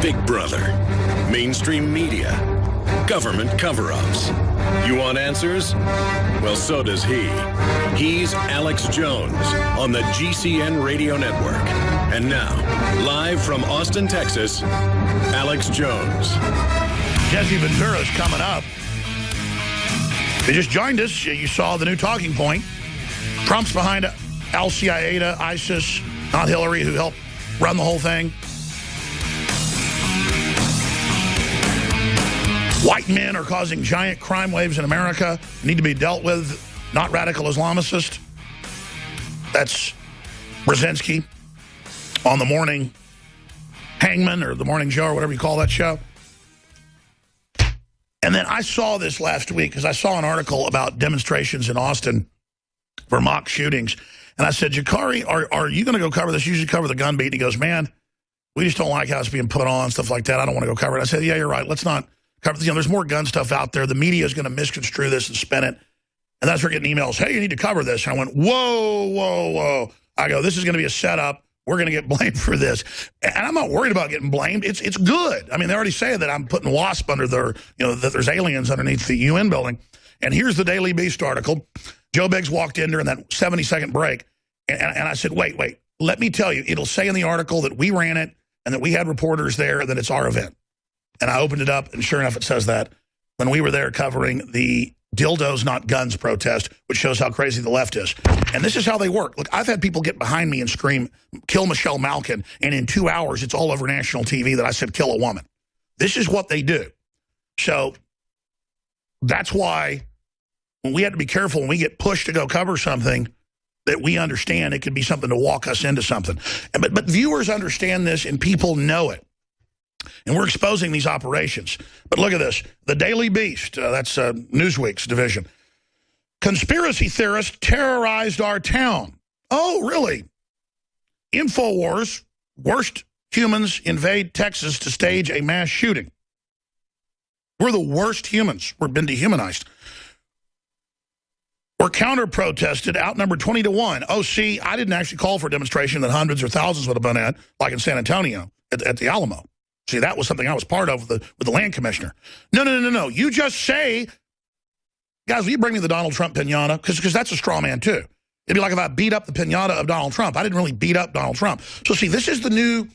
Big Brother, mainstream media, government cover-ups. You want answers? Well, so does he. He's Alex Jones on the GCN Radio Network. And now, live from Austin, Texas, Alex Jones. Jesse Ventura is coming up. If you just joined us, you saw the new talking point. Trump's behind Al-Qaeda, ISIS, not Hillary, who helped run the whole thing. White men are causing giant crime waves in America, need to be dealt with, not radical Islamicist. That's Brzezinski on the morning Hangman or the Morning Joe or whatever you call that show. And then I saw this last week because I saw an article about demonstrations in Austin for mock shootings. And I said, Jakari, are you going to go cover this? You usually cover the gun beat. And he goes, man, we just don't like how it's being put on, stuff like that. I don't want to go cover it. I said, yeah, you're right. Let's not cover it. You know, there's more gun stuff out there. The media is going to misconstrue this and spin it. And that's where we're getting emails, hey, you need to cover this. And I went, whoa, whoa, whoa. I go, this is going to be a setup. We're going to get blamed for this. And I'm not worried about getting blamed. It's good. I mean, they already say that I'm putting WASP under their, you know, that there's aliens underneath the UN building. And here's the Daily Beast article. Joe Biggs walked in during that 70-second break. And I said, wait, let me tell you. It'll say in the article that we ran it and that we had reporters there and that it's our event. And I opened it up, and sure enough, it says that when we were there covering the Dildos Not Guns protest, which shows how crazy the left is. And this is how they work. Look, I've had people get behind me and scream, kill Michelle Malkin, and in 2 hours, it's all over national TV that I said, kill a woman. This is what they do. So that's why when we have to be careful when we get pushed to go cover something that we understand it could be something to walk us into something. But viewers understand this, and people know it. And we're exposing these operations. But look at this. The Daily Beast, that's Newsweek's division. Conspiracy theorists terrorized our town. Oh, really? InfoWars, worst humans invade Texas to stage a mass shooting. We're the worst humans. We've been dehumanized. We're counter-protested, outnumbered 20-1. Oh, see, I didn't actually call for a demonstration that hundreds or thousands would have been at, like in San Antonio, at the Alamo. See, that was something I was part of with the land commissioner. No. You just say, guys, will you bring me the Donald Trump pinata? Because that's a straw man, too. It'd be like if I beat up the pinata of Donald Trump. I didn't really beat up Donald Trump. So, see, this is the new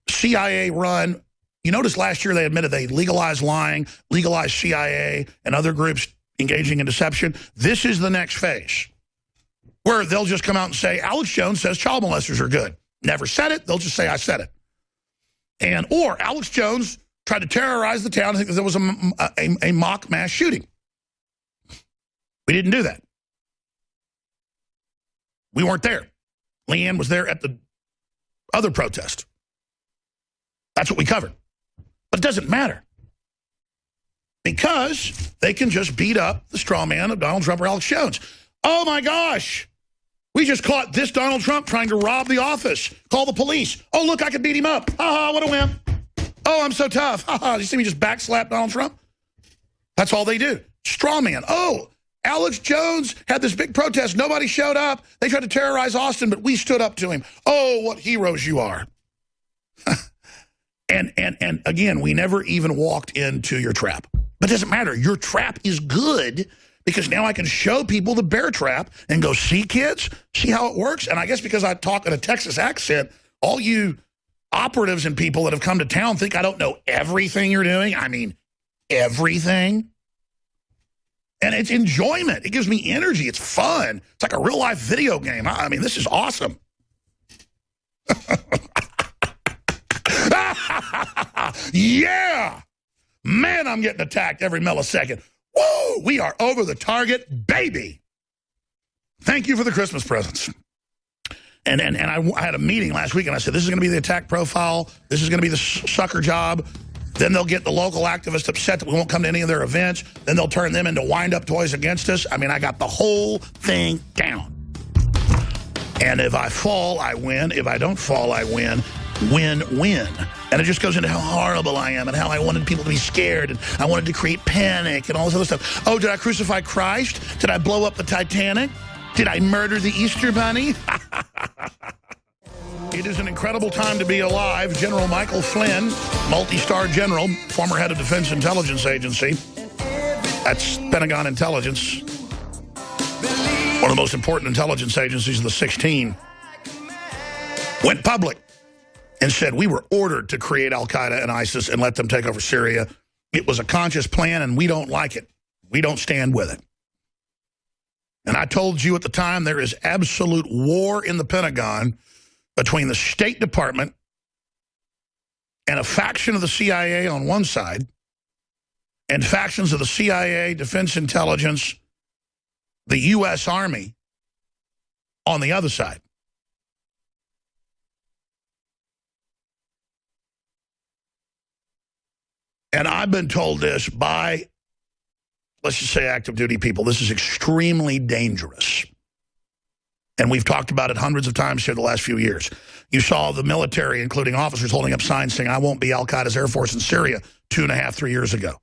CIA run. You notice last year they admitted they legalized lying, legalized CIA, and other groups engaging in deception. This is the next phase, where they'll just come out and say, Alex Jones says child molesters are good. Never said it. They'll just say, I said it. Or Alex Jones tried to terrorize the town. I think there was a mock mass shooting. We didn't do that. We weren't there. Leanne was there at the other protest. That's what we covered. But it doesn't matter. Because they can just beat up the straw man of Donald Trump or Alex Jones. Oh, my gosh. We just caught this Donald Trump trying to rob the office. Call the police. Oh, look, I could beat him up. Ha-ha, what a win. Oh, I'm so tough. Ha-ha, you see me just backslap Donald Trump? That's all they do. Straw man. Oh, Alex Jones had this big protest. Nobody showed up. They tried to terrorize Austin, but we stood up to him. Oh, what heroes you are. And again, we never even walked into your trap. But it doesn't matter. Your trap is good because now I can show people the bear trap and go, see, kids? See how it works? And I guess because I talk in a Texas accent, all you operatives and people that have come to town think I don't know everything you're doing. I mean, everything. And it's enjoyment. It gives me energy. It's fun. It's like a real-life video game. I mean, this is awesome. Yeah! Man, I'm getting attacked every millisecond. Whoa! We are over the target, baby. Thank you for the Christmas presents. And I had a meeting last week, and I said, this is going to be the attack profile. This is going to be the sucker job. Then they'll get the local activists upset that we won't come to any of their events. Then they'll turn them into wind-up toys against us. I mean, I got the whole thing down. And if I fall, I win. If I don't fall, I win. Win-win. And it just goes into how horrible I am and how I wanted people to be scared and I wanted to create panic and all this other stuff. Oh, did I crucify Christ? Did I blow up the Titanic? Did I murder the Easter Bunny? It is an incredible time to be alive. General Michael Flynn, multi-star general, former head of Defense Intelligence Agency. That's Pentagon Intelligence. One of the most important intelligence agencies of the 16. Went public and said, we were ordered to create al-Qaeda and ISIS and let them take over Syria. It was a conscious plan, and we don't like it. We don't stand with it. And I told you at the time, there is absolute war in the Pentagon between the State Department and a faction of the CIA on one side and factions of the CIA, Defense Intelligence, the U.S. Army on the other side. And I've been told this by, let's just say, active duty people. This is extremely dangerous. And we've talked about it hundreds of times here the last few years. You saw the military, including officers, holding up signs saying, I won't be al-Qaeda's Air Force in Syria 2.5, 3 years ago.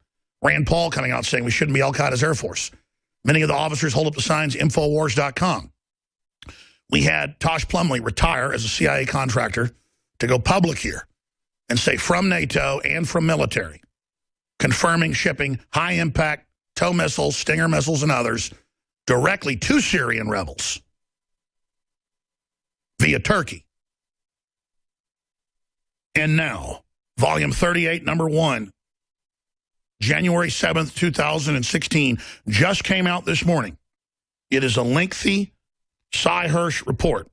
Rand Paul coming out saying we shouldn't be al-Qaeda's Air Force. Many of the officers hold up the signs, Infowars.com. We had Tosh Plumlee retire as a CIA contractor to go public here and say from NATO and from military, confirming shipping high-impact tow missiles, Stinger missiles, and others directly to Syrian rebels via Turkey. And now, Volume 38, Number 1, January 7th, 2016, just came out this morning. It is a lengthy Cy Hirsch report,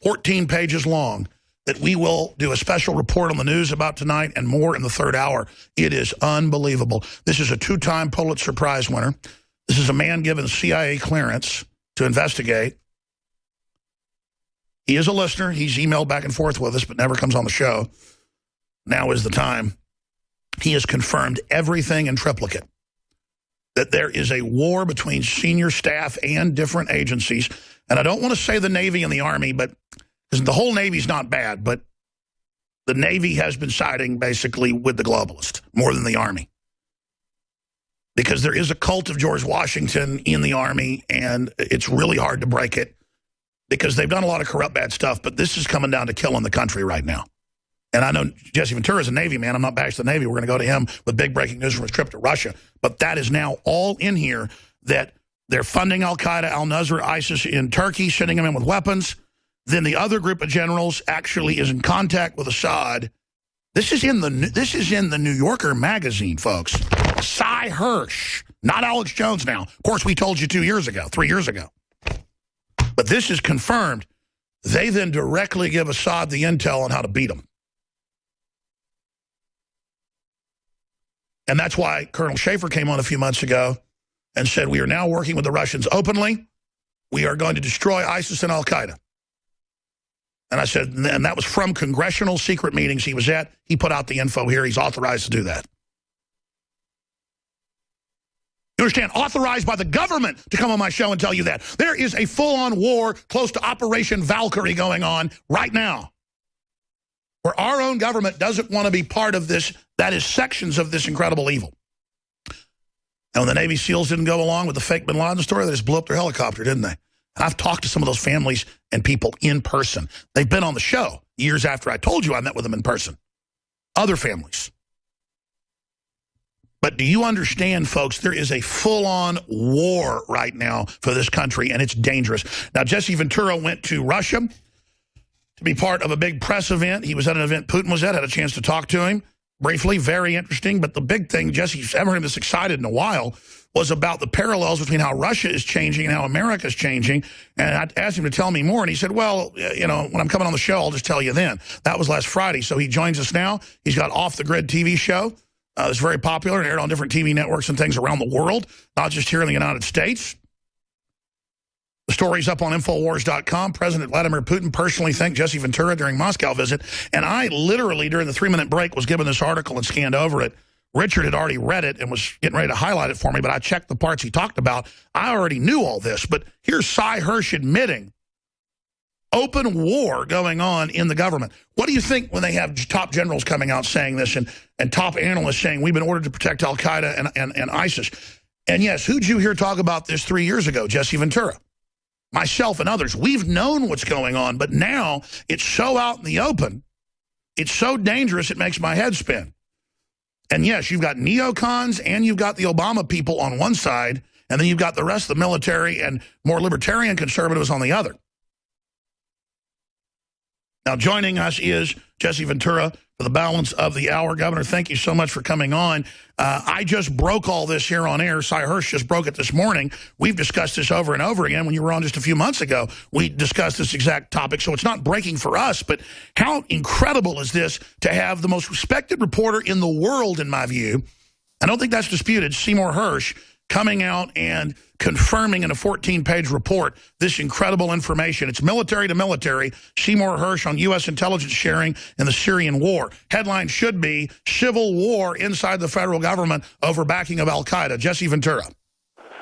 14 pages long, that we will do a special report on the news about tonight and more in the third hour. It is unbelievable. This is a 2-time Pulitzer Prize winner. This is a man given CIA clearance to investigate. He is a listener. He's emailed back and forth with us, but never comes on the show. Now is the time. He has confirmed everything in triplicate, that there is a war between senior staff and different agencies. And I don't want to say the Navy and the Army, but because the whole Navy's not bad, but the Navy has been siding basically with the globalist more than the Army. Because there is a cult of George Washington in the Army, and it's really hard to break it because they've done a lot of corrupt, bad stuff, but this is coming down to killing the country right now. And I know Jesse Ventura is a Navy man. I'm not bashing the Navy. We're going to go to him with big breaking news from his trip to Russia. But that is now all in here, that they're funding al-Qaeda, al-Nusra, ISIS in Turkey, sending them in with weapons. Then the other group of generals actually is in contact with Assad. This is in the New Yorker magazine, folks. Cy Hirsch, not Alex Jones now. Of course, we told you 3 years ago. But this is confirmed. They then directly give Assad the intel on how to beat him. And that's why Colonel Schaefer came on a few months ago and said, we are now working with the Russians openly. We are going to destroy ISIS and al-Qaeda. And I said, and that was from congressional secret meetings he was at. He put out the info here. He's authorized to do that. You understand? Authorized by the government to come on my show and tell you that. There is a full-on war close to Operation Valkyrie going on right now, where our own government doesn't want to be part of this. That is sections of this incredible evil. And when the Navy SEALs didn't go along with the fake bin Laden story, they just blew up their helicopter, didn't they? And I've talked to some of those families and people in person. They've been on the show years after I told you I met with them in person. Other families. But do you understand, folks, there is a full-on war right now for this country, and it's dangerous. Now, Jesse Ventura went to Russia to be part of a big press event. He was at an event Putin was at, had a chance to talk to him briefly, very interesting. But the big thing, Jesse's ever been this excited in a while, was about the parallels between how Russia is changing and how America is changing. And I asked him to tell me more, and he said, well, you know, when I'm coming on the show, I'll just tell you then. That was last Friday, so he joins us now. He's got Off the Grid TV show. It's very popular and aired on different TV networks and things around the world, not just here in the United States. The story's up on Infowars.com. President Vladimir Putin personally thanked Jesse Ventura during Moscow visit. And I literally, during the 3-minute break, was given this article and scanned over it. Richard had already read it and was getting ready to highlight it for me, but I checked the parts he talked about. I already knew all this, but here's Cy Hirsch admitting open war going on in the government. What do you think when they have top generals coming out saying this and top analysts saying we've been ordered to protect al-Qaeda and ISIS? And yes, who'd you hear talk about this 3 years ago? Jesse Ventura. myself and others, we've known what's going on, but now it's so out in the open. It's so dangerous, it makes my head spin. And yes, you've got neocons and you've got the Obama people on one side, and then you've got the rest of the military and more libertarian conservatives on the other. Now, joining us is Jesse Ventura for the balance of the hour. Governor, thank you so much for coming on. I just broke all this here on air. Cy Hirsch just broke it this morning. We've discussed this over and over again. When you were on just a few months ago, we discussed this exact topic. So it's not breaking for us, but how incredible is this to have the most respected reporter in the world, in my view, I don't think that's disputed, Seymour Hersh, coming out and confirming in a 14-page report this incredible information. It's military to military. Seymour Hersh on U.S. intelligence sharing in the Syrian war. Headline should be civil war inside the federal government over backing of al-Qaeda. Jesse Ventura.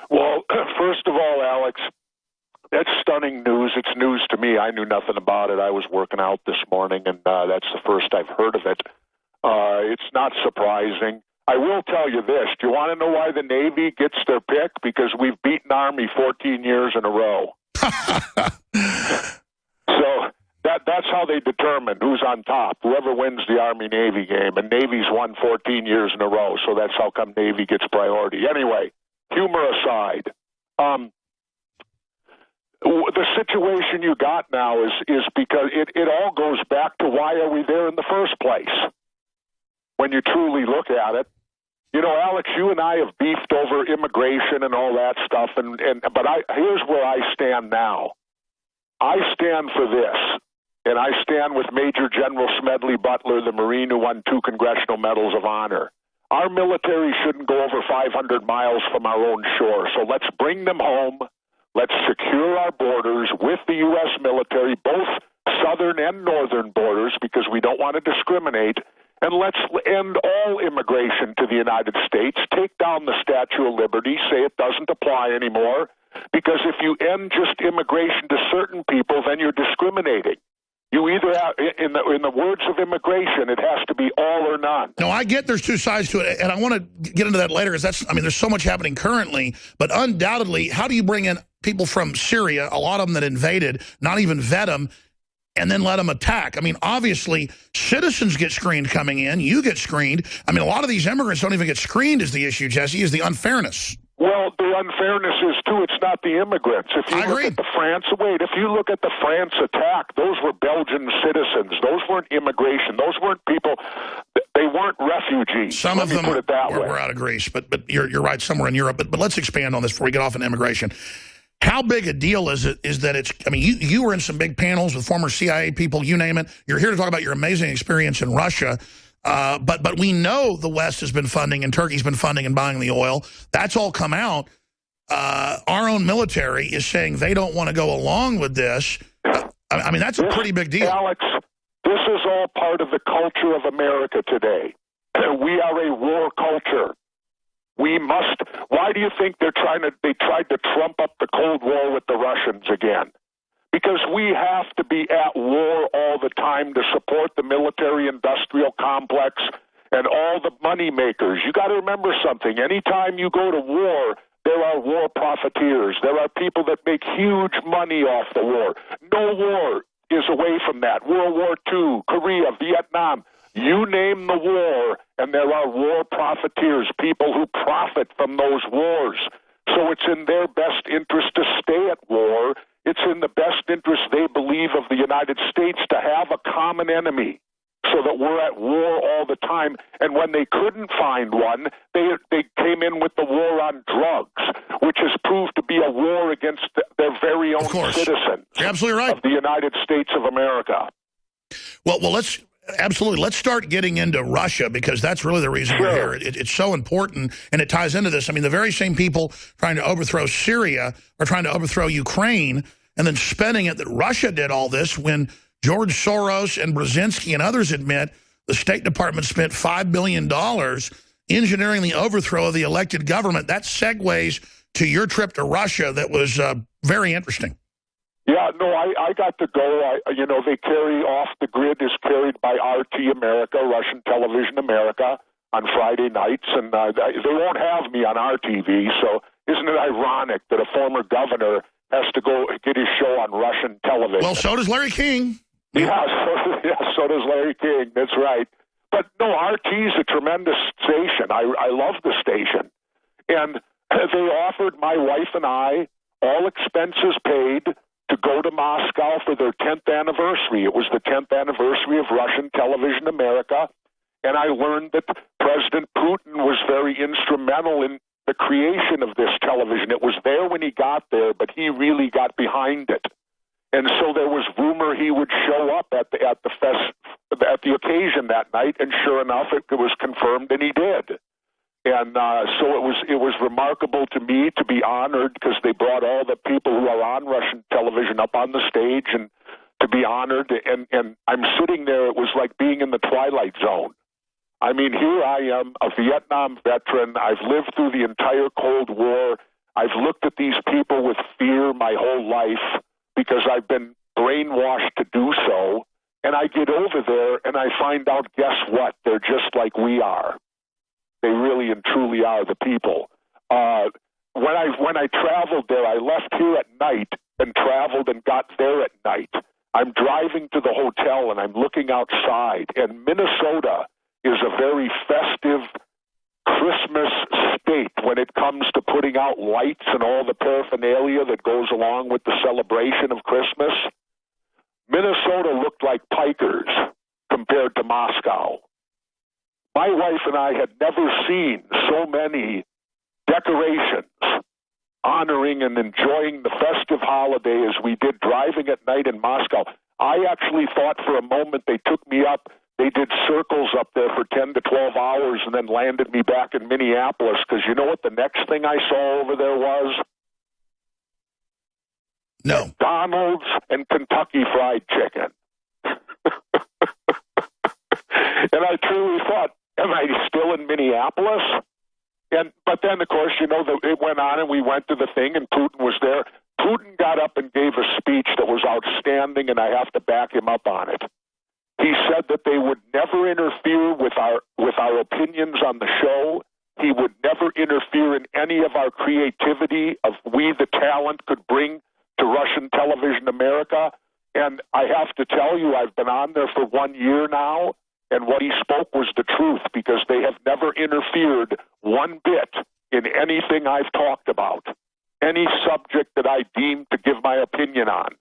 Well, first of all, Alex, that's stunning news. It's news to me. I knew nothing about it. I was working out this morning, and that's the first I've heard of it. It's not surprising. I will tell you this. Do you want to know why the Navy gets their pick? Because we've beaten Army 14 years in a row. So that's how they determine who's on top, whoever wins the Army-Navy game. And Navy's won 14 years in a row, so that's how come Navy gets priority. Anyway, humor aside, the situation you got now is because it all goes back to why are we there in the first place? When you truly look at it. You know, Alex, you and I have beefed over immigration and all that stuff, but here's where I stand now. I stand for this, and I stand with Major General Smedley Butler, the Marine who won 2 Congressional Medals of Honor. Our military shouldn't go over 500 miles from our own shore, so let's bring them home. Let's secure our borders with the U.S. military, both southern and northern borders, because we don't want to discriminate. And let's end all immigration to the United States, take down the Statue of Liberty, say it doesn't apply anymore, because if you end just immigration to certain people, then you're discriminating. You either have, in the words of immigration, it has to be all or none. No, I get there's two sides to it, and I want to get into that later, because there's so much happening currently, but undoubtedly, how do you bring in people from Syria, a lot of them that invaded, not even vet them, and then let them attack? I mean, obviously, citizens get screened coming in. You get screened. I mean, a lot of these immigrants don't even get screened is the issue, Jesse, is the unfairness. Well, the unfairness is, too, it's not the immigrants. If you look at if you look at the France attack, those were Belgian citizens. Those weren't immigration. Those weren't people, they weren't refugees. Some of them put it that way. Were out of Greece, but you're right, somewhere in Europe. But let's expand on this before we get off on immigration. How big a deal is that it's, I mean, you were in some big panels with former CIA people, you name it. You're here to talk about your amazing experience in Russia. But we know the West has been funding and Turkey's been funding and buying the oil. That's all come out. Our own military is saying they don't want to go along with this. I mean, that's a pretty big deal. Alex, this is all part of the culture of America today. We are a war culture. We must. Why do you think they tried to trump up the Cold War with the Russians again? Because we have to be at war all the time to support the military-industrial complex and all the money makers. You got to remember something. Anytime you go to war, there are war profiteers. There are people that make huge money off the war. No war is away from that. World War II, Korea, Vietnam. You name the war, and there are war profiteers, people who profit from those wars. So it's in their best interest to stay at war. It's in the best interest, they believe, of the United States to have a common enemy so that we're at war all the time. And when they couldn't find one, they came in with the war on drugs, which has proved to be a war against their very own citizens. You're absolutely right. Of the United States of America. Well, let's start getting into Russia, because that's really the reason we're here. It's so important, and it ties into this. I mean, the very same people trying to overthrow Syria are trying to overthrow Ukraine, and then spending it that Russia did all this when George Soros and Brzezinski and others admit the State Department spent $5 billion engineering the overthrow of the elected government. That segues to your trip to Russia that was very interesting. Yeah, no, I got to go. They carry Off the Grid is carried by RT America, Russian Television America, on Friday nights, and they won't have me on our TV, so isn't it ironic that a former governor has to go get his show on Russian television. Well, so does Larry King. Yeah, so does Larry King. That's right. But no, RT's a tremendous station. I love the station. And they offered my wife and I, all expenses paid, to go to Moscow for their 10th anniversary. It was the 10th anniversary of Russian Television America. And I learned that President Putin was very instrumental in the creation of this television. It was there when he got there, but he really got behind it. And so there was rumor he would show up at the occasion that night, and sure enough, it was confirmed, and he did. And so it was remarkable to me to be honored, because they brought all the people who are on Russian television up on the stage, and to be honored. And I'm sitting there, it was like being in the Twilight Zone. I mean, here I am, a Vietnam veteran. I've lived through the entire Cold War. I've looked at these people with fear my whole life because I've been brainwashed to do so. And I get over there and I find out, guess what? They're just like we are. They really and truly are the people. When I traveled there, I left here at night and traveled and got there at night. I'm driving to the hotel and I'm looking outside, and Minnesota is a very festive Christmas state when it comes to putting out lights and all the paraphernalia that goes along with the celebration of Christmas. Minnesota looked like pikers compared to Moscow. My wife and I had never seen so many decorations honoring and enjoying the festive holiday as we did driving at night in Moscow. I actually thought for a moment they took me up. They did circles up there for 10 to 12 hours and then landed me back in Minneapolis, because you know what the next thing I saw over there was? No. McDonald's and Kentucky Fried Chicken. And I truly thought, am I still in Minneapolis? But then, of course, you know, it went on and we went to the thing and Putin was there. Putin got up and gave a speech that was outstanding, and I have to back him up on it. He said that they would never interfere with our opinions on the show. He would never interfere in any of our creativity of we, the talent, could bring to Russian Television America. And I have to tell you, I've been on there for 1 year now, and what he spoke was the truth, because they have never interfered one bit in anything I've talked about, any subject that I deem to give my opinion on.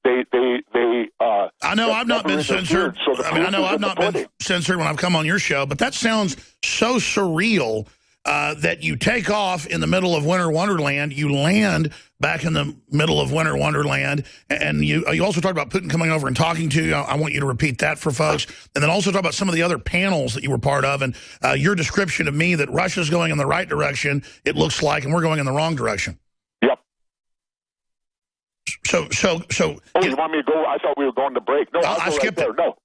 I know I've not been censored. I know I've not been censored when I've come on your show, but that sounds so surreal that you take off in the middle of Winter Wonderland, you land back in the middle of Winter Wonderland, and you also talked about Putin coming over and talking to you. I want you to repeat that for folks, and then also talk about some of the other panels that you were part of, and your description of me that Russia's going in the right direction, it looks like, and we're going in the wrong direction. So. Oh, you want me to go? I thought we were going to break. No, I skipped it. No.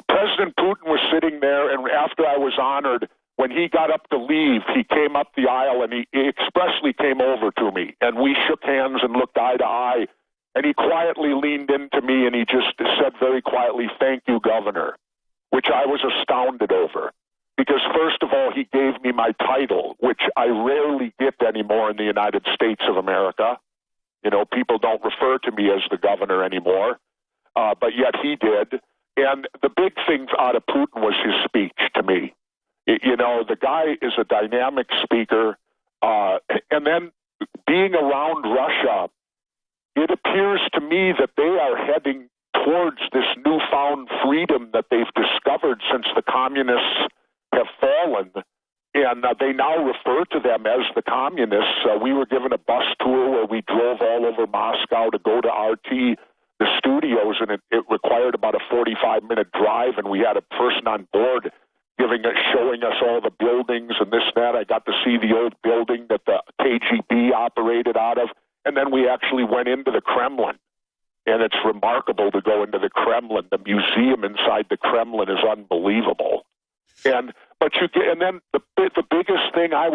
President Putin was sitting there, and after I was honored, when he got up to leave, he came up the aisle, and he expressly came over to me, and we shook hands and looked eye to eye, and he quietly leaned into me, and he just said very quietly, "Thank you, Governor," which I was astounded over. Because first of all, he gave me my title, which I rarely get anymore in the United States of America. You know, people don't refer to me as the governor anymore, but yet he did. And the big thing out of Putin was his speech to me. You know, the guy is a dynamic speaker. And then being around Russia, it appears to me that they are heading towards this newfound freedom that they've discovered since the communists have fallen, and they now refer to them as the communists. We were given a bus tour where we drove all over Moscow to go to RT, the studios, and it required about a 45-minute drive, and we had a person on board showing us all the buildings and this and that. I got to see the old building that the KGB operated out of, and then we actually went into the Kremlin. And it's remarkable to go into the Kremlin. The museum inside the Kremlin is unbelievable. And then the biggest thing I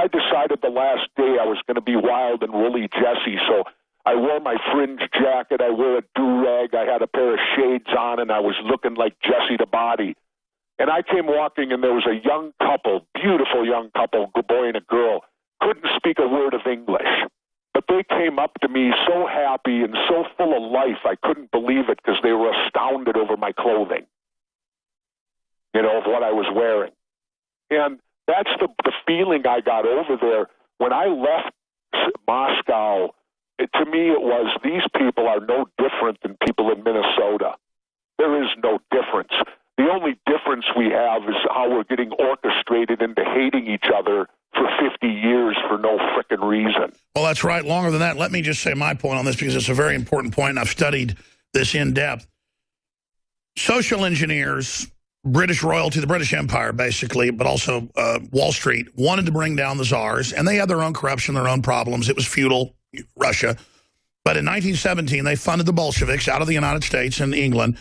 decided the last day I was going to be wild and woolly Jesse. So I wore my fringe jacket, I wore a do-rag, I had a pair of shades on, and I was looking like Jesse the Body. And I came walking, and there was a young couple, beautiful young couple, a boy and a girl, couldn't speak a word of English. But they came up to me so happy and so full of life, I couldn't believe it because they were astounded over my clothing, of what I was wearing. And that's the feeling I got over there. When I left Moscow, to me it was, these people are no different than people in Minnesota. There is no difference. The only difference we have is how we're getting orchestrated into hating each other for 50 years for no frickin' reason. Well, that's right. Longer than that, let me just say my point on this because it's a very important point, and I've studied this in depth. Social engineers, British royalty, the British Empire, basically, but also Wall Street, wanted to bring down the czars, and they had their own corruption, their own problems. It was feudal Russia. But in 1917, they funded the Bolsheviks out of the United States and England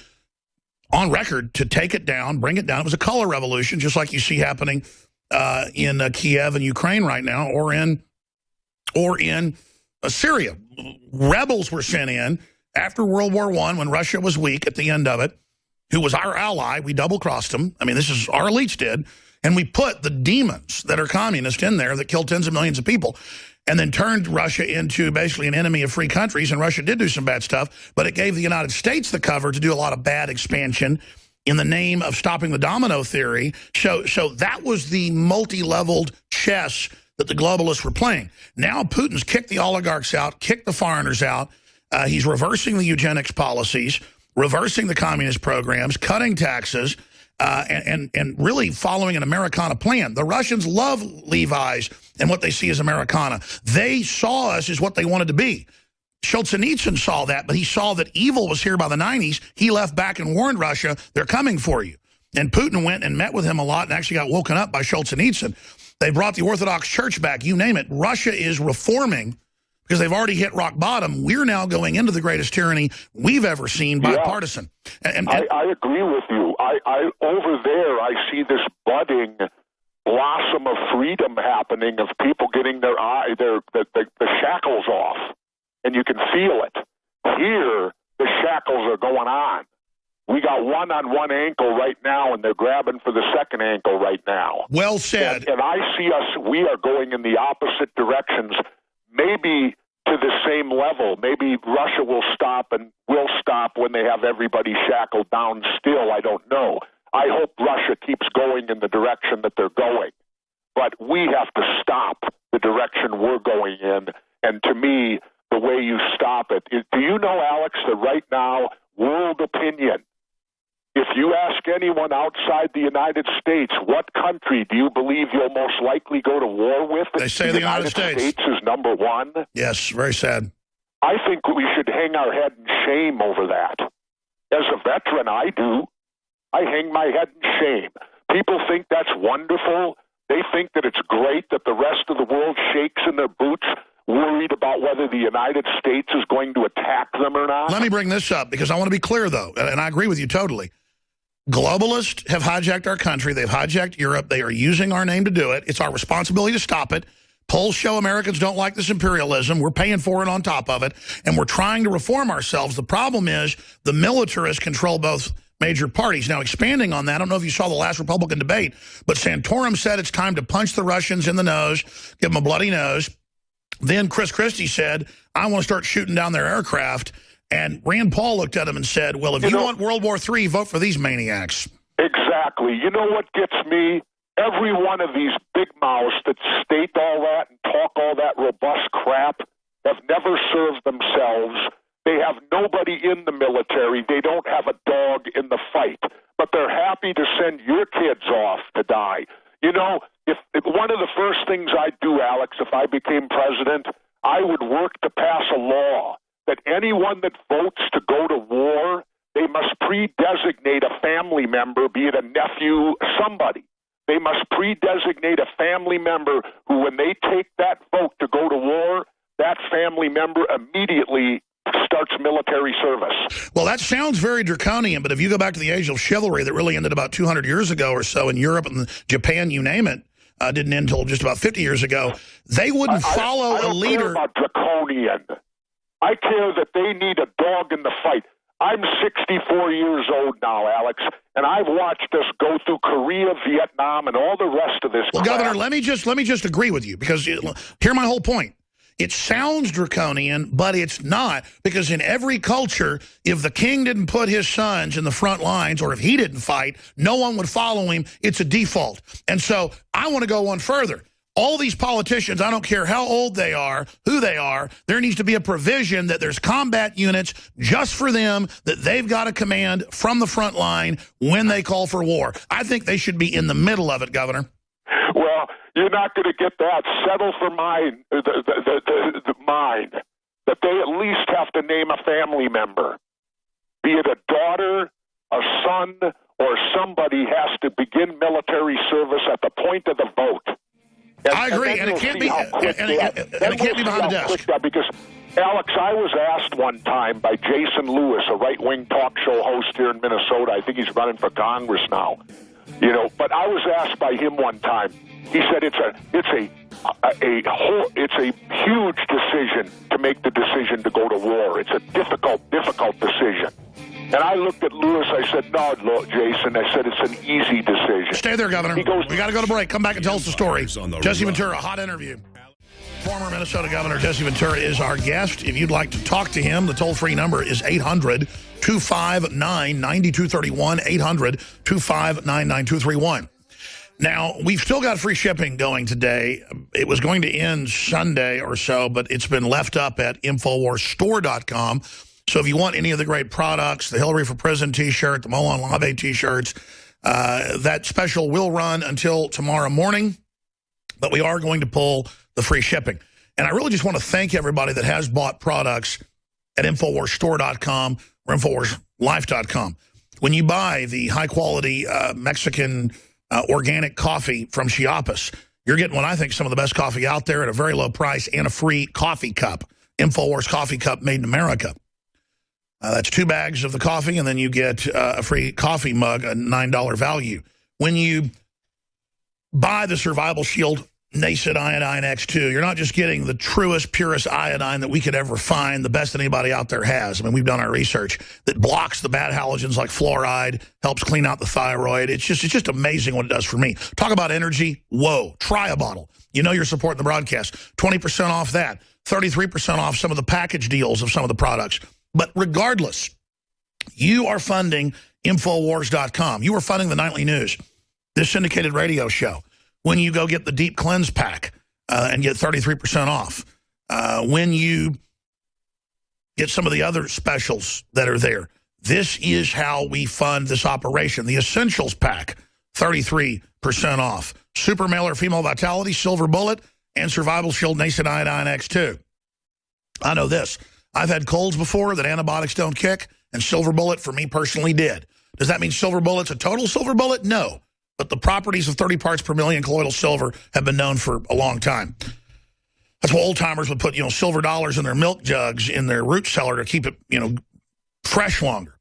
on record to take it down, bring it down. It was a color revolution, just like you see happening in Kiev and Ukraine right now, or in Syria. Rebels were sent in after World War I when Russia was weak at the end of it, who was our ally. We double-crossed them. I mean, this is our elites did. And we put the demons that are communist in there that killed tens of millions of people and then turned Russia into basically an enemy of free countries. And Russia did do some bad stuff, but it gave the United States the cover to do a lot of bad expansion in the name of stopping the domino theory. So that was the multi-leveled chess that the globalists were playing. Now Putin's kicked the oligarchs out, kicked the foreigners out. He's reversing the eugenics policies, reversing the communist programs, cutting taxes, and really following an Americana plan. The Russians love Levi's and what they see as Americana. They saw us as what they wanted to be. Solzhenitsyn saw that, but he saw that evil was here by the 90s. He left back and warned Russia, they're coming for you. And Putin went and met with him a lot and actually got woken up by Solzhenitsyn. They brought the Orthodox Church back, you name it. Russia is reforming because they've already hit rock bottom. We're now going into the greatest tyranny we've ever seen, bipartisan. And I agree with you. I over there, I see this budding blossom of freedom happening, of people getting the shackles off. And you can feel it. Here, the shackles are going on. We got one on one ankle right now, and they're grabbing for the second ankle right now. Well said. And I see us, we are going in the opposite directions, maybe to the same level. Maybe Russia will stop and will stop when they have everybody shackled down still. I don't know. I hope Russia keeps going in the direction that they're going. But we have to stop the direction we're going in. And to me, the way you stop it. Do you know, Alex, that right now, world opinion, if you ask anyone outside the United States, what country do you believe you'll most likely go to war with? They say the United States is number one. Yes, very sad. I think we should hang our head in shame over that. As a veteran, I do. I hang my head in shame. People think that's wonderful. They think that it's great that the rest of the world shakes in their boots, worried about whether the United States is going to attack them or not. Let me bring this up because I want to be clear, though, and I agree with you totally. Globalists have hijacked our country. They've hijacked Europe. They are using our name to do it. It's our responsibility to stop it. Polls show Americans don't like this imperialism. We're paying for it on top of it, and we're trying to reform ourselves. The problem is the militarists control both major parties. Now, expanding on that, I don't know if you saw the last Republican debate, but Santorum said it's time to punch the Russians in the nose, give them a bloody nose. Then Chris Christie said, I want to start shooting down their aircraft. And Rand Paul looked at him and said, well, if you want World War III, vote for these maniacs. Exactly. You know what gets me? Every one of these big mouths that state all that and talk all that robust crap have never served themselves. They have nobody in the military. They don't have a dog in the fight. But they're happy to send your kids off to die. You know, if one of the first things I'd do, Alex, if I became president, I would work to pass a law that anyone that votes to go to war, they must pre-designate a family member, be it a nephew, somebody. They must pre-designate a family member who, when they take that vote to go to war, that family member immediately starts military service. Well, that sounds very draconian, but if you go back to the age of chivalry that really ended about 200 years ago or so in Europe and Japan, you name it, didn't end until just about 50 years ago, they wouldn't follow a leader. I don't care about draconian. I care that they need a dog in the fight. I'm 64 years old now, Alex, and I've watched us go through Korea, Vietnam, and all the rest of this Well, crap. Governor, let me just agree with you, because here's my whole point. It sounds draconian, but it's not, because in every culture, if the king didn't put his sons in the front lines, or if he didn't fight, no one would follow him. It's a default. And so I want to go one further. All these politicians, I don't care how old they are, who they are, there needs to be a provision that there's combat units just for them, that they've got a command from the front line when they call for war. I think they should be in the middle of it, Governor. Well, you're not going to get that. Settle for mine, the mine, that they at least have to name a family member, be it a daughter, a son, or somebody has to begin military service at the point of the vote. I agree, and it can't be behind the desk. Because, Alex, I was asked one time by Jason Lewis, a right-wing talk show host here in Minnesota. I think he's running for Congress now. You know, but I was asked by him one time. He said it's a huge decision to make the decision to go to war. It's a difficult decision. And I looked at Lewis. I said, "No, look, Jason." I said, "It's an easy decision." Stay there, Governor. He goes, we got to go to break. Come back and tell us the story. Jesse Ventura, hot interview. Former Minnesota Governor Jesse Ventura is our guest. If you'd like to talk to him, the toll-free number is 800-259-9231, 800-259-9231. Now, we've still got free shipping going today. It was going to end Sunday or so, but it's been left up at InfoWarsStore.com. So if you want any of the great products, the Hillary for Prison T-shirt, the Molon Labe T-shirts, that special will run until tomorrow morning, but we are going to pull the free shipping. And I really just want to thank everybody that has bought products at InfoWarsStore.com or InfoWarsLife.com. When you buy the high-quality Mexican organic coffee from Chiapas, you're getting what I think some of the best coffee out there at a very low price and a free coffee cup, InfoWars Coffee Cup made in America. That's 2 bags of the coffee, and then you get a free coffee mug, a $9 value. When you buy the Survival Shield Nascent Iodine X2, you're not just getting the truest, purest iodine that we could ever find, the best that anybody out there has. I mean, we've done our research that blocks the bad halogens like fluoride, helps clean out the thyroid. It's just amazing what it does for me. Talk about energy. Whoa. Try a bottle. You know you're supporting the broadcast. 20% off that. 33% off some of the package deals of some of the products. But regardless, you are funding Infowars.com. You are funding the Nightly News, this syndicated radio show. When you go get the Deep Cleanse Pack and get 33% off. When you get some of the other specials that are there. This is how we fund this operation. The Essentials Pack, 33% off. Super Male or Female Vitality, Silver Bullet, and Survival Shield Nascent Iodine X2. I know this. I've had colds before that antibiotics don't kick, and Silver Bullet, for me personally, did. Does that mean Silver Bullet's a total silver bullet? No. But the properties of 30 parts per million colloidal silver have been known for a long time. That's why old-timers would put, silver dollars in their milk jugs in their root cellar to keep it, fresh longer.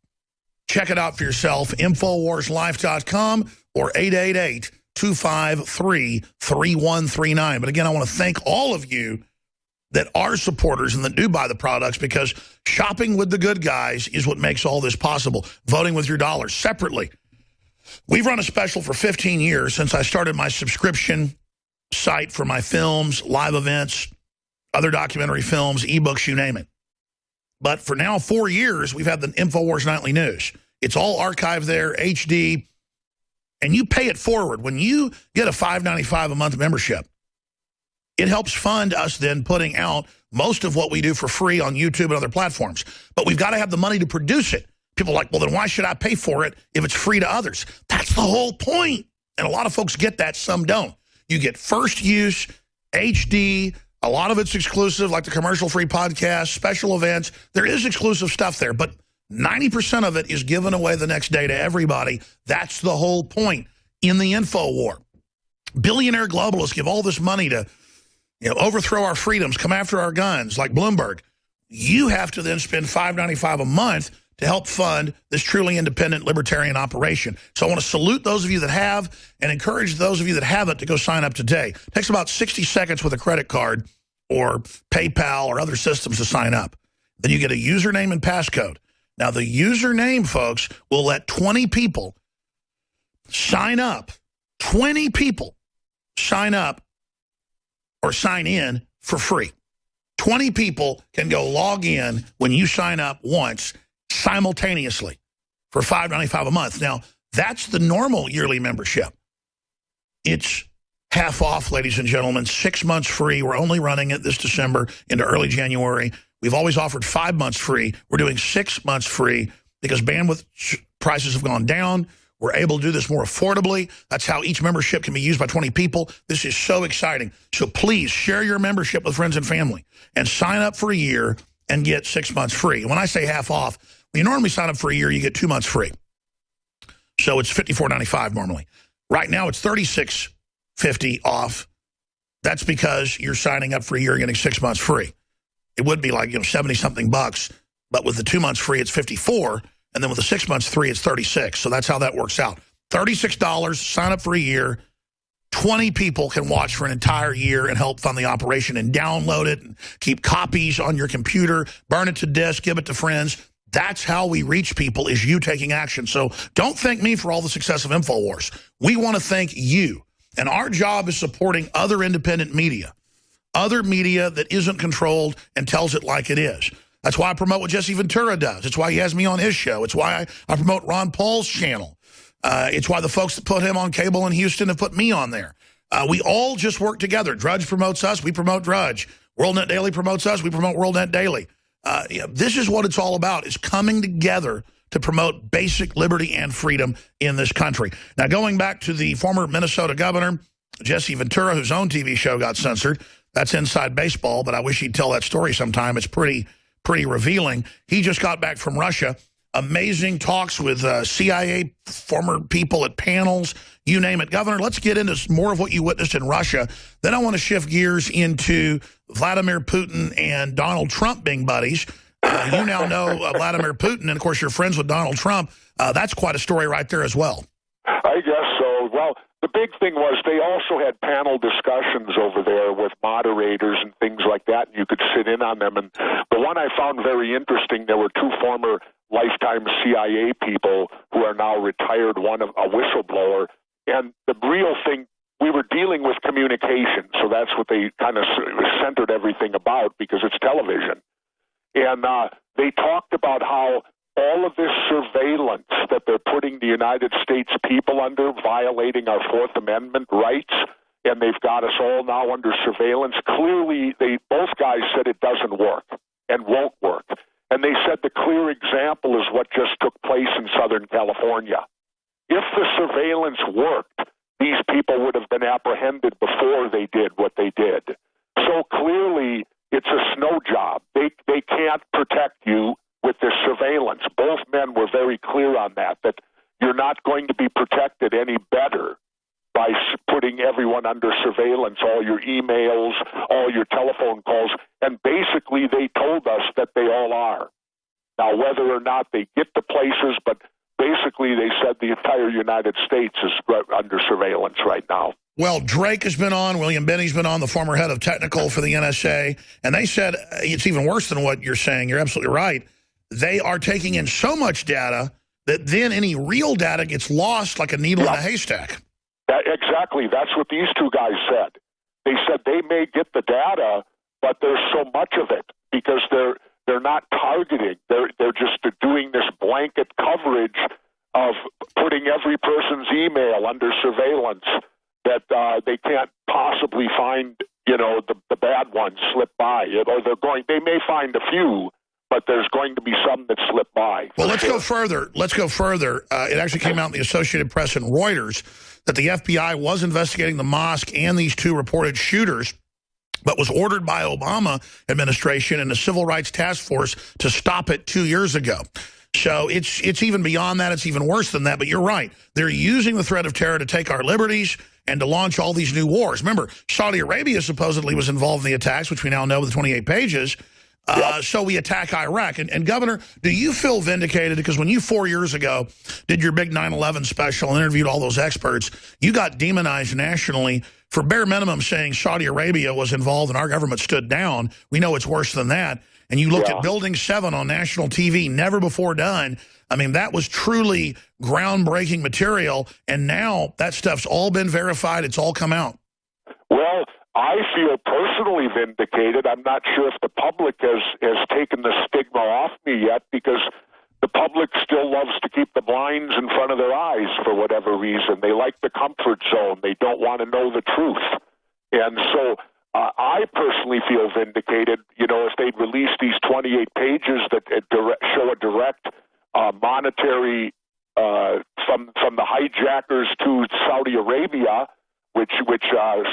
Check it out for yourself, InfoWarsLife.com or 888-253-3139. But again, I want to thank all of you that are supporters and that do buy the products, because shopping with the good guys is what makes all this possible. Voting with your dollars separately. We've run a special for 15 years since I started my subscription site for my films, live events, other documentary films, ebooks, you name it. But for now 4 years, we've had the InfoWars Nightly News. It's all archived there, HD, and you pay it forward. When you get a $5.95 a month membership, it helps fund us then putting out most of what we do for free on YouTube and other platforms. But we've got to have the money to produce it. People are like, well, then why should I pay for it if it's free to others? That's the whole point. And a lot of folks get that, some don't. You get first use, HD, a lot of it's exclusive, like the commercial-free podcast, special events. There is exclusive stuff there, but 90% of it is given away the next day to everybody. That's the whole point in the info war. Billionaire globalists give all this money to overthrow our freedoms, come after our guns, like Bloomberg. You have to then spend $5.95 a month to help fund this truly independent libertarian operation. So I want to salute those of you that have and encourage those of you that haven't to go sign up today. It takes about 60 seconds with a credit card or PayPal or other systems to sign up. Then you get a username and passcode. Now, the username, folks, will let 20 people sign up. 20 people sign up or sign in for free. 20 people can go log in when you sign up once simultaneously for $5.95 a month. Now, that's the normal yearly membership. It's half off, ladies and gentlemen, 6 months free. We're only running it this December into early January. We've always offered 5 months free. We're doing 6 months free because bandwidth prices have gone down. We're able to do this more affordably. That's how each membership can be used by 20 people. This is so exciting. So please share your membership with friends and family and sign up for a year and get 6 months free. And when I say half off, when you normally sign up for a year, you get 2 months free. So it's $54.95 normally. Right now it's $36.50 off. That's because you're signing up for a year and getting 6 months free. It would be like 70-something bucks, but with the 2 months free, it's $54. And then with the 6 months free, it's $36. So that's how that works out. $36, sign up for a year. 20 people can watch for an entire year and help fund the operation and download it and keep copies on your computer, burn it to disk, give it to friends. That's how we reach people, is you taking action. So don't thank me for all the success of InfoWars. We want to thank you. And our job is supporting other independent media that isn't controlled and tells it like it is. That's why I promote what Jesse Ventura does. It's why he has me on his show. It's why I promote Ron Paul's channel. It's why the folks that put him on cable in Houston have put me on there. We all just work together. Drudge promotes us. We promote Drudge. WorldNet Daily promotes us. We promote WorldNet Daily. This is what it's all about, is coming together to promote basic liberty and freedom in this country. Now, going back to the former Minnesota governor, Jesse Ventura, whose own TV show got censored. That's Inside Baseball, but I wish he'd tell that story sometime. It's pretty revealing. He just got back from Russia. Amazing talks with CIA former people at panels, you name it. Governor, let's get into more of what you witnessed in Russia. Then I want to shift gears into Vladimir Putin and Donald Trump being buddies. You now know Vladimir Putin, and of course you're friends with Donald Trump. That's quite a story right there as well. I guess so. Well, the big thing was they also had panel discussions over there with moderators and things like that, and you could sit in on them. And the one I found very interesting, there were two former lifetime CIA people who are now retired, one a whistleblower. And the real thing, we were dealing with communication, so that's what they kind of centered everything about, because it's television. And they talked about how all of this surveillance that they're putting the United States people under, violating our Fourth Amendment rights, and they've got us all now under surveillance. Clearly, both guys said it doesn't work and won't work. And they said the clear example is what just took place in Southern California. If the surveillance worked, these people would have been apprehended before they did what they did. So clearly, it's a snow job. They can't protect you with this surveillance. Both men were very clear on that you're not going to be protected any better by putting everyone under surveillance, all your emails, all your telephone calls. And basically, they told us that they all are. Now, whether or not they get to places, but basically they said the entire United States is under surveillance right now. Well, Drake has been on, William Binney's been on, the former head of technical for the NSA, and they said it's even worse than what you're saying. You're absolutely right. They are taking in so much data that then any real data gets lost like a needle in a haystack. Exactly. That's what these two guys said. They said they may get the data, but there's so much of it because they're not targeting. They're just doing this blanket coverage of putting every person's email under surveillance that they can't possibly find, the bad ones slip by. Or they may find a few, but there's going to be some that slip by. Well, let's go further. It actually came out in the Associated Press and Reuters that the FBI was investigating the mosque and these two reported shooters, but was ordered by Obama administration and the Civil Rights Task Force to stop it 2 years ago. So it's even beyond that. It's even worse than that. But you're right. They're using the threat of terror to take our liberties and to launch all these new wars. Remember, Saudi Arabia supposedly was involved in the attacks, which we now know with the 28 pages. So we attack Iraq. And Governor, do you feel vindicated? Because when you 4 years ago did your big 9/11 special and interviewed all those experts, you got demonized nationally for bare minimum saying Saudi Arabia was involved and our government stood down. We know it's worse than that. and you looked at Building 7 on national TV, never before done. I mean, that was truly groundbreaking material, and now that stuff's all been verified. It's all come out. Well, I feel personally vindicated. I'm not sure if the public has taken the stigma off me yet, because the public still loves to keep the blinds in front of their eyes for whatever reason. They like the comfort zone. They don't want to know the truth. And so I personally feel vindicated. You know, if they'd released these 28 pages that show a direct monetary from the hijackers to Saudi Arabia, which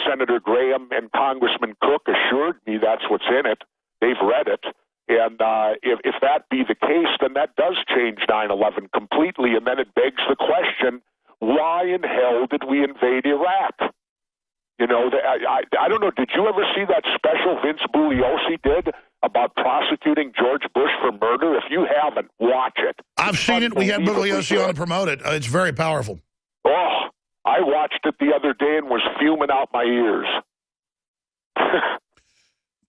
Senator Graham and Congressman Cook assured me that's what's in it. They've read it. And if that be the case, then that does change 9/11 completely. And then it begs the question, why in hell did we invade Iraq? You know, I don't know, did you ever see that special Vince Bugliosi did about prosecuting George Bush for murder? If you haven't, watch it. I've seen it. We had Bugliosi on to promote it. It's very powerful. Oh, I watched it the other day and was fuming out my ears.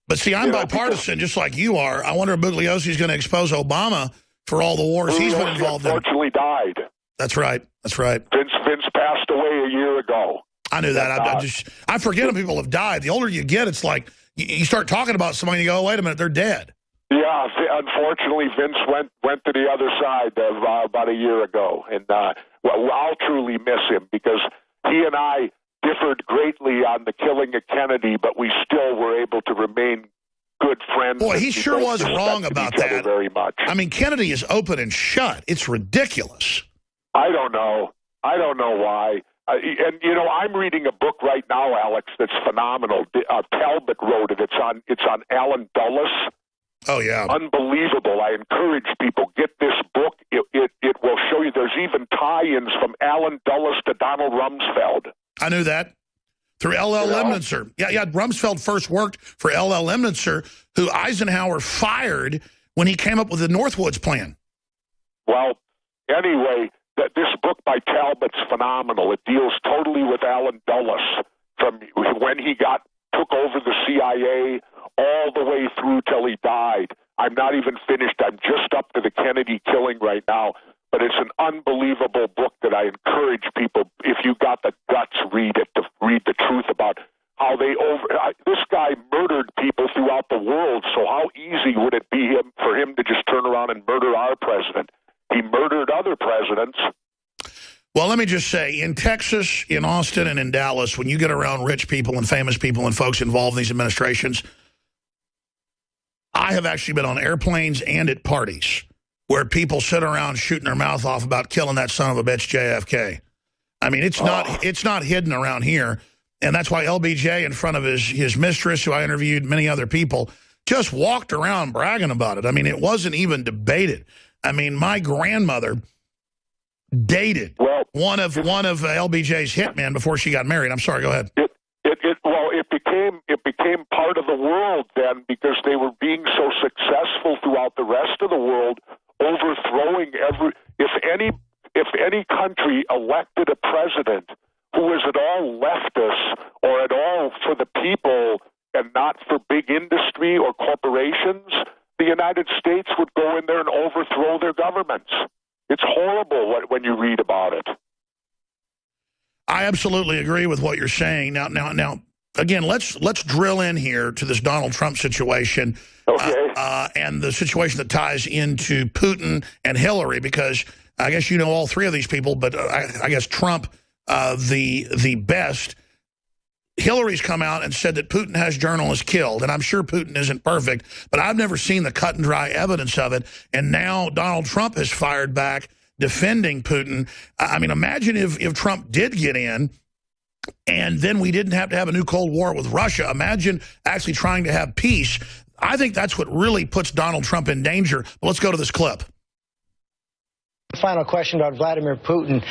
But see, I'm bipartisan, just like you are. I wonder if Bugliosi's going to expose Obama for all the wars he's been involved in. Unfortunately died. That's right. That's right. Vince passed away a year ago. I knew that. I forget when people have died. The older you get, it's like you start talking about somebody and you go, oh, wait a minute, they're dead. Yeah, unfortunately, Vince went to the other side about a year ago. And well, I'll truly miss him, because he and I differed greatly on the killing of Kennedy, but we still were able to remain good friends. Boy, he sure was wrong about that. Very much. I mean, Kennedy is open and shut. It's ridiculous. I don't know why. And you know, I'm reading a book right now, Alex, that's phenomenal. Talbot wrote it. It's on Alan Dulles. Oh yeah, unbelievable. I encourage people, get this book. It will show you. There's even tie-ins from Alan Dulles to Donald Rumsfeld. I knew that through L.L. Lemnitzer. Yeah. Rumsfeld first worked for L.L. Lemnitzer, who Eisenhower fired when he came up with the Northwoods plan. Well, anyway, this book by Talbot's phenomenal. It deals totally with Alan Dulles from when he took over the CIA all the way through till he died. I'm not even finished. I'm just up to the Kennedy killing right now. But it's an unbelievable book that I encourage people, if you got the guts, read it, to read the truth about how this guy murdered people throughout the world. So how easy would it be for him to just turn around and murder our president? He murdered other presidents. Well, let me just say, in Texas, in Austin, and in Dallas, when you get around rich people and famous people and folks involved in these administrations, I have actually been on airplanes and at parties where people sit around shooting their mouth off about killing that son of a bitch JFK. I mean, it's not hidden around here. And that's why LBJ, in front of his mistress, who I interviewed, many other people, just walked around bragging about it. I mean, it wasn't even debated. I mean, my grandmother dated one of LBJ's hitmen before she got married. I'm sorry, go ahead. It became part of the world then, because they were being so successful throughout the rest of the world, overthrowing if any country elected a president who was at all leftist or at all for the people and not for big industry or corporations, the United States would go in there and overthrow their governments. It's horrible when you read about it. I absolutely agree with what you're saying. Now, again, let's drill in here to this Donald Trump situation, and the situation that ties into Putin and Hillary, because I guess you know all three of these people, but I guess Trump the best. Hillary's come out and said that Putin has journalists killed, and I'm sure Putin isn't perfect, but I've never seen the cut and dry evidence of it. And now Donald Trump has fired back defending Putin. I mean, imagine if Trump did get in and then we didn't have to have a new Cold War with Russia. Imagine actually trying to have peace. I think that's what really puts Donald Trump in danger. But let's go to this clip. Final question about Vladimir Putin.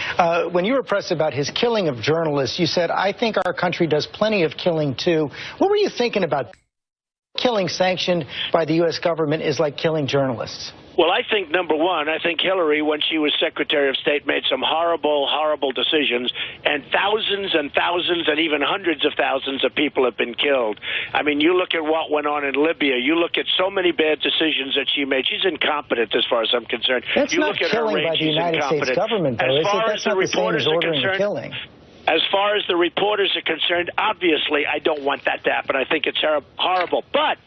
When you were pressed about his killing of journalists, you said, I think our country does plenty of killing, too. What were you thinking about? Killing sanctioned by the U.S. government is like killing journalists. Well, I think, number one, I think Hillary, when she was Secretary of State, made some horrible, horrible decisions, and thousands and even hundreds of thousands of people have been killed. I mean, you look at what went on in Libya. You look at so many bad decisions that she made. She's incompetent as far as I'm concerned. That's you not look at her killing reign, by the she's United States incompetent. government, though, as is it? far That's as the not the same reporters as are ordering concerned, the killing. as far as the reporters are concerned, obviously, I don't want that to happen. I think it's horrible. But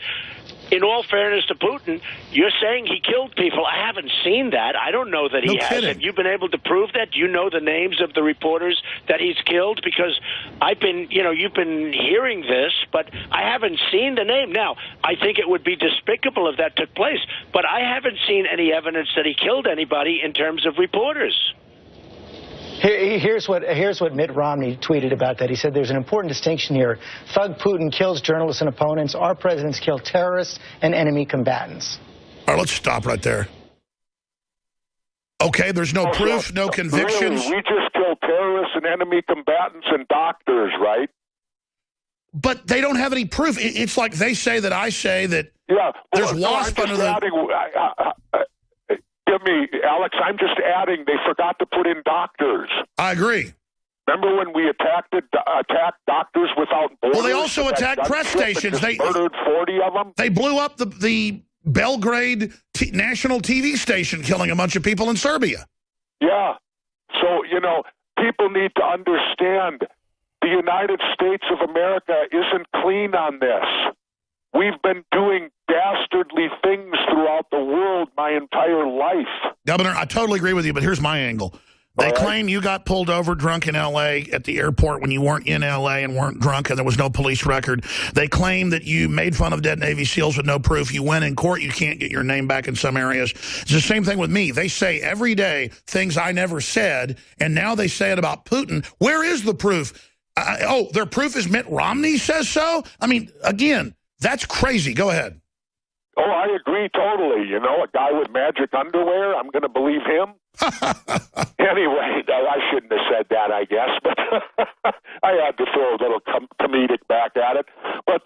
in all fairness to Putin, you're saying he killed people. I haven't seen that. I don't know that he has. Have you been able to prove that? Do you know the names of the reporters that he's killed? Because I've been, you've been hearing this, but I haven't seen the name. Now, I think it would be despicable if that took place, but I haven't seen any evidence that he killed anybody in terms of reporters. Here's what Mitt Romney tweeted about that. He said there's an important distinction here. Thug Putin kills journalists and opponents. Our presidents kill terrorists and enemy combatants. All right, let's stop right there. Okay, there's no proof, no convictions. Really? We just kill terrorists and enemy combatants and doctors, right? But they don't have any proof. It's like they say that I say that there's wasp under the... Give me, Alex, I'm just adding, they forgot to put in doctors. I agree. Remember when we attacked Doctors Without Borders? Well, they also attacked press stations. They murdered 40 of them. They blew up the Belgrade national TV station, killing a bunch of people in Serbia. Yeah. So, people need to understand the United States of America isn't clean on this. We've been doing dastardly things throughout the world my entire life. Governor, I totally agree with you, but here's my angle. They claim you got pulled over drunk in L.A. at the airport when you weren't in L.A. and weren't drunk and there was no police record. They claim that you made fun of dead Navy SEALs with no proof. You went in court. You can't get your name back in some areas. It's the same thing with me. They say every day things I never said, and now they say it about Putin. Where is the proof? Their proof is Mitt Romney says so? I mean, again, that's crazy. Go ahead. Oh, I agree totally. A guy with magic underwear, I'm going to believe him. Anyway, I shouldn't have said that, I guess, but I had to throw a little comedic back at it. But,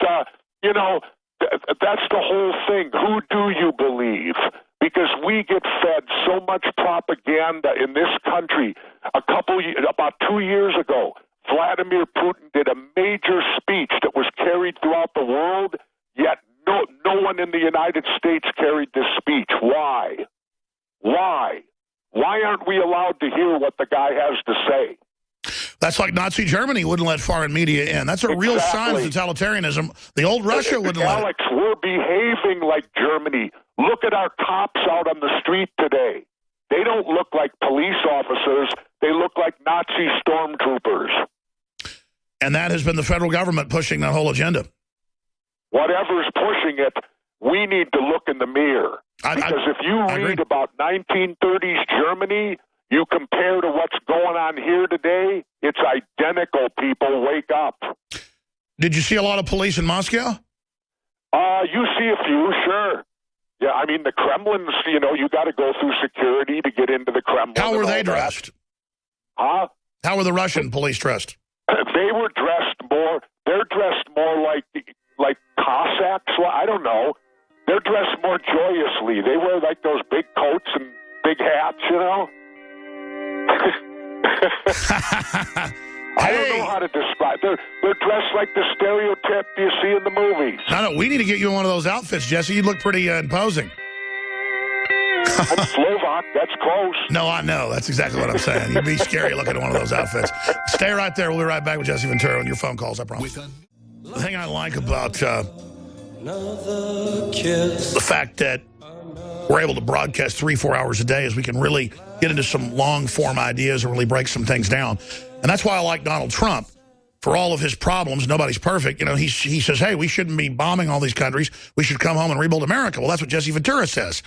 that's the whole thing. Who do you believe? Because we get fed so much propaganda in this country. About 2 years ago, Vladimir Putin did a major speech that was carried throughout the world, yet no one in the United States carried this speech. Why? Why aren't we allowed to hear what the guy has to say? That's like Nazi Germany wouldn't let foreign media in. That's a real sign of totalitarianism. The old Russia wouldn't let it. Alex, we're behaving like Germany. Look at our cops out on the street today. They don't look like police officers. They look like Nazi stormtroopers. And that has been the federal government pushing that whole agenda. Whatever's pushing it, we need to look in the mirror. Because if you read about 1930s Germany, you compare to what's going on here today, it's identical, people. Wake up. Did you see a lot of police in Moscow? You see a few, sure. Yeah, I mean, the Kremlin's, you got to go through security to get into the Kremlin. How were they dressed? Huh? How were the Russian police dressed? They were dressed more, they're dressed more like Cossacks. Well, I don't know. They're dressed more joyously. They wear like those big coats and big hats, I don't know how to describe. They're dressed like the stereotype you see in the movies. No, we need to get you in one of those outfits, Jesse. You look pretty imposing. I'm Slovak. That's close. No, I know. That's exactly what I'm saying. You'd be scary looking in one of those outfits. Stay right there. We'll be right back with Jesse Ventura on your phone calls, I promise. The thing I like about the fact that we're able to broadcast 3-4 hours a day is we can really get into some long-form ideas and really break some things down. And that's why I like Donald Trump. For all of his problems, nobody's perfect. He says, hey, we shouldn't be bombing all these countries. We should come home and rebuild America. Well, that's what Jesse Ventura says.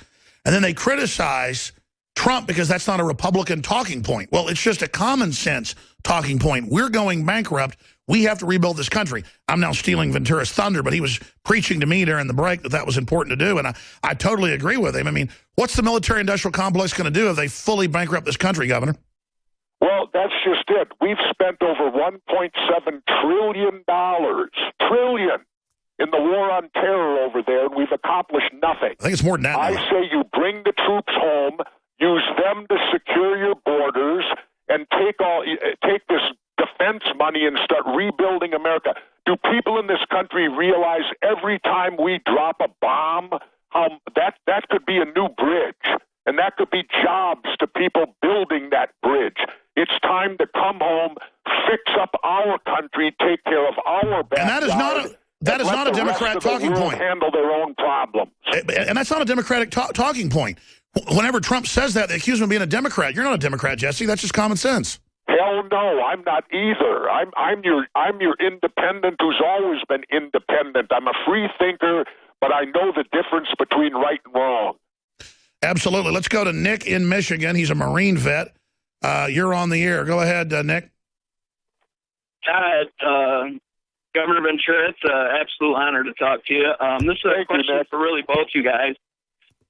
And then they criticize Trump because that's not a Republican talking point. Well, it's just a common sense talking point. We're going bankrupt. We have to rebuild this country. I'm now stealing Ventura's thunder, but he was preaching to me during the break that was important to do, and I totally agree with him. I mean, what's the military-industrial complex going to do if they fully bankrupt this country, Governor? Well, that's just it. We've spent over $1.7 trillion. Trillion. in the war on terror over there, and we've accomplished nothing. I think it's more than that. I say you bring the troops home, use them to secure your borders, and take this defense money and start rebuilding America. Do people in this country realize every time we drop a bomb, how that could be a new bridge, and that could be jobs to people building that bridge? It's time to come home, fix up our country, take care of our backyard. And that is not a Democrat talking point. Handle their own problems. And that's not a Democratic talking point. Whenever Trump says that, they accuse him of being a Democrat. You're not a Democrat, Jesse. That's just common sense. Hell no, I'm not either. I'm your independent who's always been independent. I'm a free thinker, but I know the difference between right and wrong. Absolutely. Let's go to Nick in Michigan. He's a Marine vet. You're on the air. Go ahead, Nick. Hi, Governor Ventura. It's an absolute honor to talk to you. This is a question for really both you guys.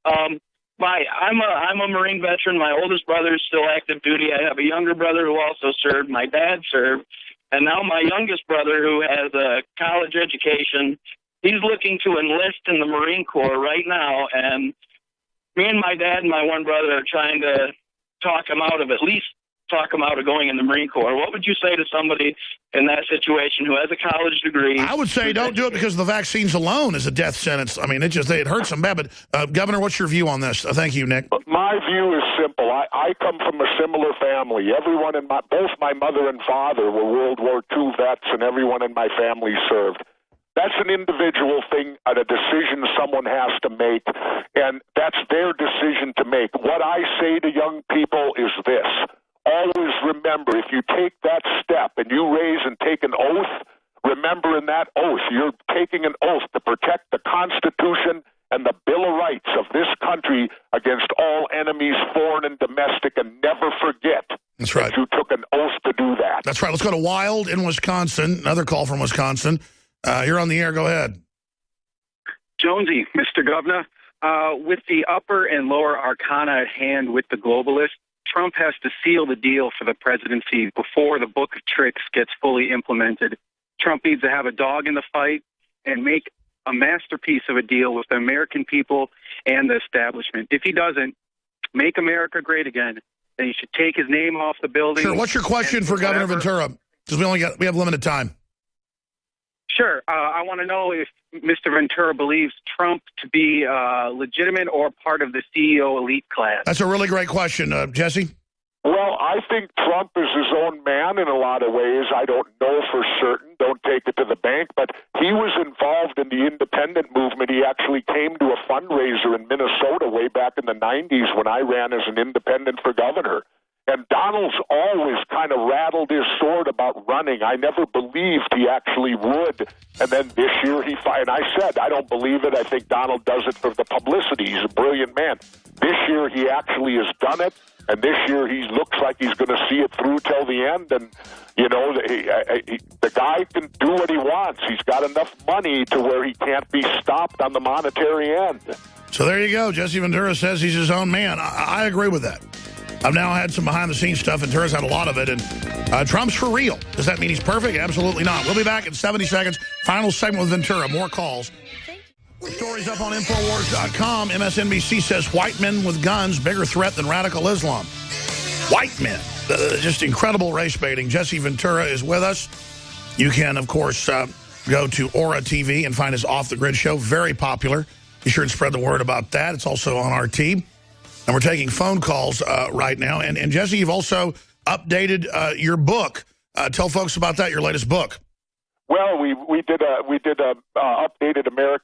I'm a Marine veteran. My oldest brother is still active duty. I have a younger brother who also served. My dad served. And now my youngest brother, who has a college education, he's looking to enlist in the Marine Corps right now. And me and my dad and my one brother are trying to talk him out of going in the Marine Corps. What would you say to somebody in that situation who has a college degree? I would say don't do it because the vaccines alone is a death sentence. I mean, it hurts them bad. But, Governor, what's your view on this? Thank you, Nick. My view is simple. I come from a similar family. Everyone in both my mother and father were World War II vets, and everyone in my family served. That's an individual thing, a decision someone has to make, and that's their decision to make. What I say to young people is this. Always remember, if you take that step and you raise and take an oath, remember in that oath, you're taking an oath to protect the Constitution and the Bill of Rights of this country against all enemies, foreign and domestic, and never forget That's right. that you took an oath to do that. That's right. Let's go to Wild in Wisconsin. Another call from Wisconsin. You're on the air. Go ahead. Jonesy, Mr. Governor, with the upper and lower arcana at hand with the globalists, Trump has to seal the deal for the presidency before the book of tricks gets fully implemented. Trump needs to have a dog in the fight and make a masterpiece of a deal with the American people and the establishment. If he doesn't, make America great again, then he should take his name off the building. Sure. What's your question for Governor Ventura? Because we have limited time. Sure. I want to know if Mr. Ventura believes Trump to be legitimate or part of the CEO elite class. That's a really great question. Jesse? Well, I think Trump is his own man in a lot of ways. I don't know for certain. Don't take it to the bank. But he was involved in the independent movement. He actually came to a fundraiser in Minnesota way back in the 90s when I ran as an independent for governor. And Donald's always kind of rattled his sword about running. I never believed he actually would. And then this year and I said, I don't believe it. I think Donald does it for the publicity. He's a brilliant man. This year he actually has done it. And this year he looks like he's going to see it through till the end. And, you know, the guy can do what he wants. He's got enough money to where he can't be stopped on the monetary end. So there you go. Jesse Ventura says he's his own man. I agree with that. I've now had some behind-the-scenes stuff, and Ventura's had a lot of it. And Trump's for real. Does that mean he's perfect? Absolutely not. We'll be back in 70 seconds. Final segment with Ventura. More calls. Stories up on Infowars.com. MSNBC says white men with guns, bigger threat than radical Islam. White men. Just incredible race baiting. Jesse Ventura is with us. You can, of course, go to Aura TV and find his Off the Grid show. Very popular. Be sure to spread the word about that. It's also on RT. And we're taking phone calls right now. And Jesse, you've also updated your book. Tell folks about that, your latest book. Well, we did a updated American